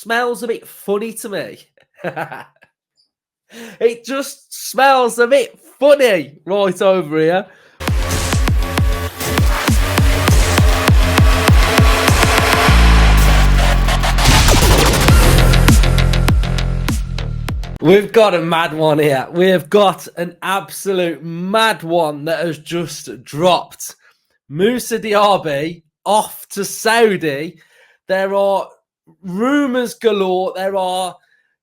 smells a bit funny to me. It just smells a bit funny right over here. We've got a mad one here. We've got an absolute mad one that has just dropped. Moussa Diaby off to Saudi. There are rumours galore. There are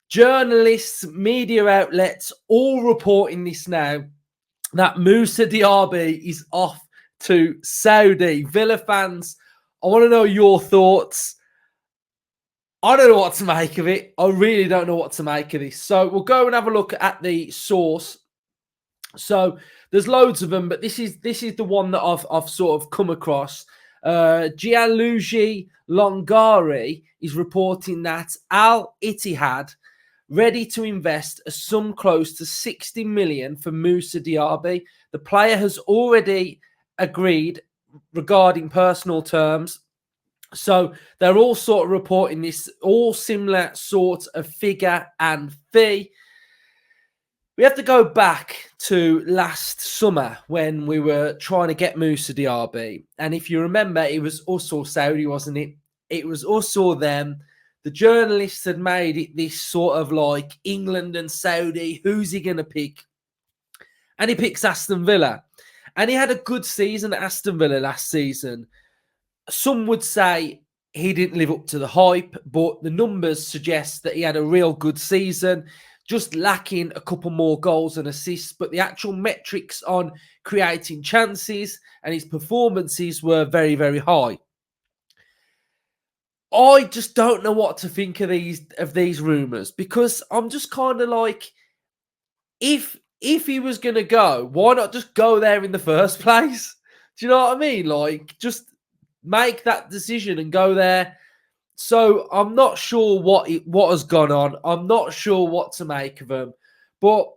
journalists, media outlets all reporting this now, that Moussa Diaby is off to Saudi. Villa fans, I want to know your thoughts. I don't know what to make of it. I really don't know what to make of this. So we'll go and have a look at the source. So there's loads of them, but this is the one that I've sort of come across. Gianluigi Longari is reporting that Al-Ittihad ready to invest a sum close to 60 million for Moussa Diaby. The player has already agreed regarding personal terms. So they're all sort of reporting this, all similar sort of figure and fee. We have to go back to last summer when we were trying to get Moussa Diaby. And if you remember, it was also Saudi, wasn't it? It was also them. The journalists had made it this sort of like England and Saudi. Who's he going to pick? And he picks Aston Villa. And he had a good season at Aston Villa last season. Some would say he didn't live up to the hype, but the numbers suggest that he had a real good season, just lacking a couple more goals and assists. But the actual metrics on creating chances and his performances were very, very high. I just don't know what to think of these rumours, because I'm just kind of like, if he was going to go, why not just go there in the first place? Do you know what I mean? Like, just make that decision and go there. So I'm not sure what has gone on. I'm not sure what to make of him. But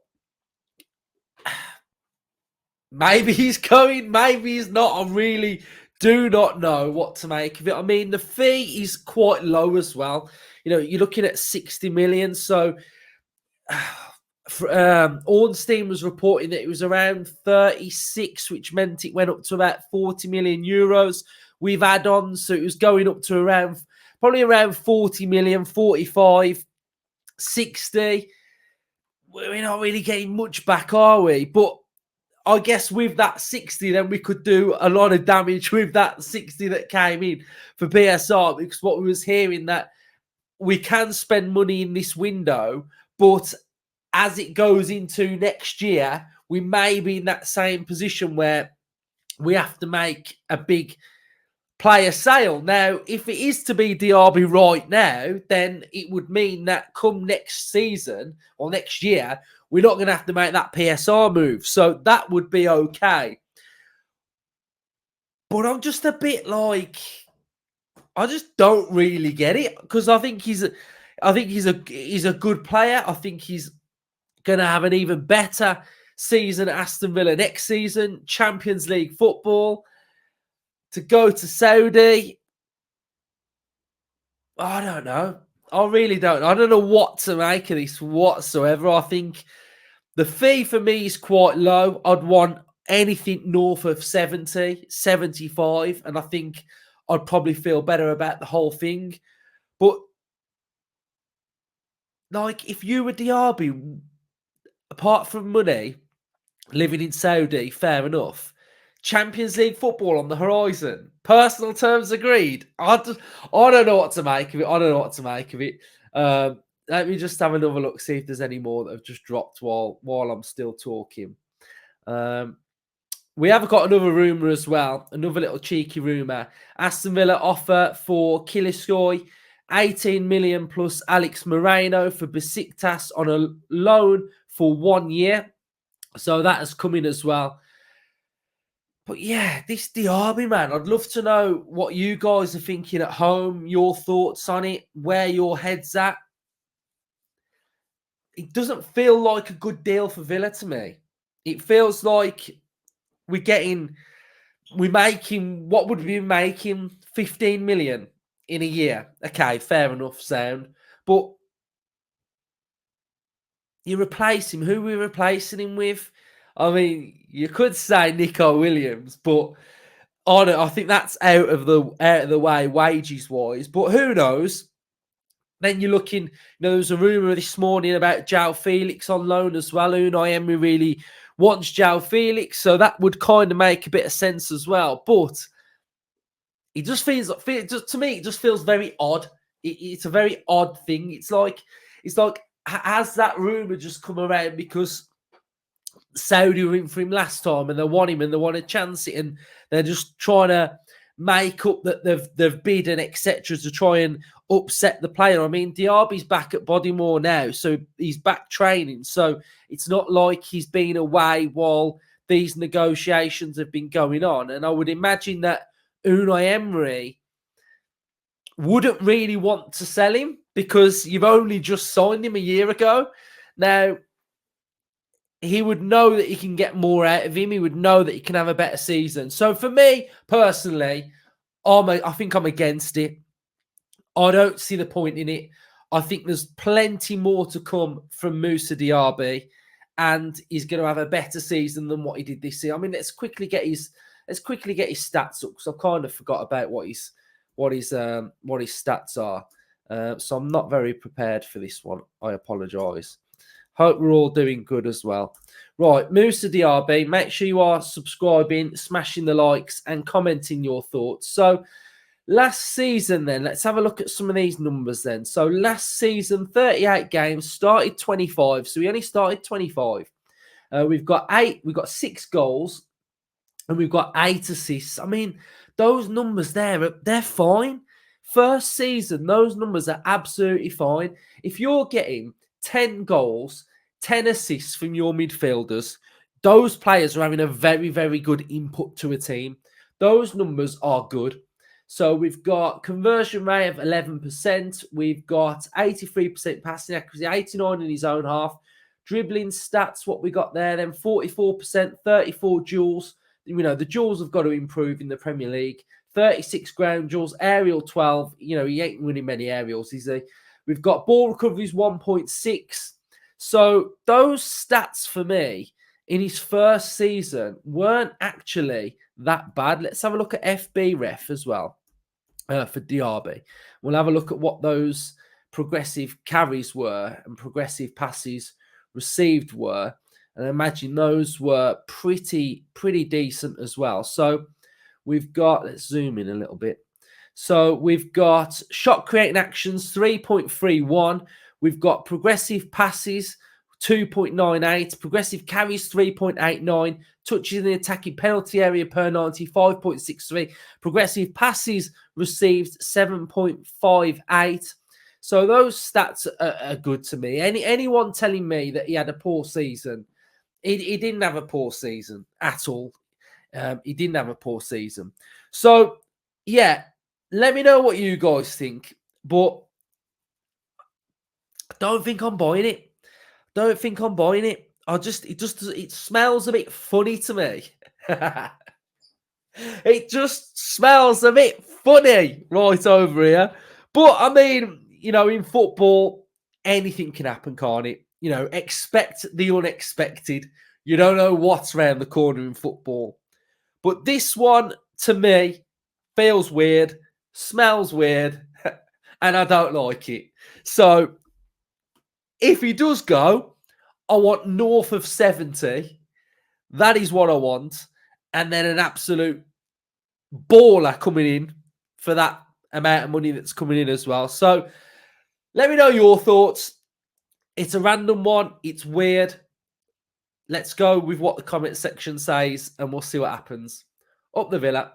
maybe he's going, maybe he's not. I really do not know what to make of it. I mean, the fee is quite low as well. You know, you're looking at 60 million. So Ornstein was reporting that it was around 36, which meant it went up to about 40 million euros with add-ons. So it was going up to probably around 40 million, 45, 60. We're not really getting much back, are we? But I guess with that 60, then we could do a lot of damage with that 60 that came in for PSR, because what we was hearing that we can spend money in this window, but as it goes into next year, we may be in that same position where we have to make a big player sale. Now, if it is to be Diaby right now, then it would mean that come next season or next year, we're not going to have to make that PSR move. So that would be okay. But I'm just a bit like, I just don't really get it, because I think he's a good player. I think he's going to have an even better season at Aston Villa next season. Champions League football. To go to Saudi, I don't know. I really don't. I don't know what to make of this whatsoever. I think the fee for me is quite low. I'd want anything north of 70, 75, and I think I'd probably feel better about the whole thing. But like, if you were Diaby, apart from money, living in Saudi, fair enough. Champions League football on the horizon. Personal terms agreed. I don't know what to make of it. Let me just have another look, see if there's any more that have just dropped while I'm still talking. We have got another rumour as well. Another little cheeky rumour. Aston Villa offer for Kiliskoy 18 million plus Alex Moreno for Besiktas on a loan for 1 year. So that has come in as well. But yeah, this Diaby, man, I'd love to know what you guys are thinking at home, your thoughts on it, where your head's at. It doesn't feel like a good deal for Villa to me. It feels like what would we be making 15 million in a year? Okay, fair enough, sound. But you replace him. Who are we replacing him with? I mean, you could say Nico Williams, but I think that's out of the way wages wise. But who knows? Then you're looking, there was a rumour this morning about João Felix on loan as well. Unai Emery really wants João Felix, so that would kind of make a bit of sense as well. But it just feels, to me, it just feels very odd. It's a very odd thing. It's like, has that rumour just come around because Saudi were in for him last time and they want him and they want to chance it and they're just trying to make up that they've bid and etc. to try and upset the player. I mean, Diaby's back at Bodymore now, so he's back training. So it's not like he's been away while these negotiations have been going on. And I would imagine that Unai Emery wouldn't really want to sell him because you've only just signed him a year ago. Now, he would know that he can get more out of him. He would know that he can have a better season. So for me, personally, I think I'm against it. I don't see the point in it. I think there's plenty more to come from Moussa Diaby, and he's going to have a better season than what he did this year. I mean, let's quickly get his stats up because I kind of forgot about what his stats are. So I'm not very prepared for this one. I apologise. Hope we're all doing good as well. Right, Moussa Diaby, make sure you are subscribing, smashing the likes and commenting your thoughts. So last season then, let's have a look at some of these numbers then. So last season, 38 games, started 25. So we only started 25. We've got 6 goals and we've got 8 assists. I mean, those numbers there, they're fine. First season, those numbers are absolutely fine. If you're getting 10 goals, 10 assists from your midfielders, those players are having a very, very good input to a team. Those numbers are good. So we've got conversion rate of 11%. We've got 83% passing accuracy, 89 in his own half. Dribbling stats, what we got there, then 44%, 34 duels. You know, the duels have got to improve in the Premier League. 36 ground duels, aerial 12. You know, he ain't winning many aerials, is he? We've got ball recoveries 1.6. So those stats for me in his first season weren't actually that bad. Let's have a look at FB Ref as well for Diaby. We'll have a look at what those progressive carries were and progressive passes received were. And I imagine those were pretty decent as well. So we've got, let's zoom in a little bit. So we've got shot creating actions, 3.31. We've got progressive passes, 2.98. Progressive carries, 3.89. Touches in the attacking penalty area per 90, 5.63. Progressive passes received, 7.58. So those stats are good to me. Anyone telling me that he had a poor season, he didn't have a poor season at all. He didn't have a poor season. So, yeah, let me know what you guys think. But I don't think I'm buying it. It smells a bit funny to me. It just smells a bit funny right over here. But, I mean, you know, in football, anything can happen, can't it? You know, expect the unexpected. You don't know what's around the corner in football. But this one, to me, feels weird, smells weird, and I don't like it. So, if he does go, I want north of 70. That is what I want. And then an absolute baller coming in for that amount of money that's coming in as well. So, let me know your thoughts. It's a random one. It's weird. Let's go with what the comment section says, and we'll see what happens. Up the Villa.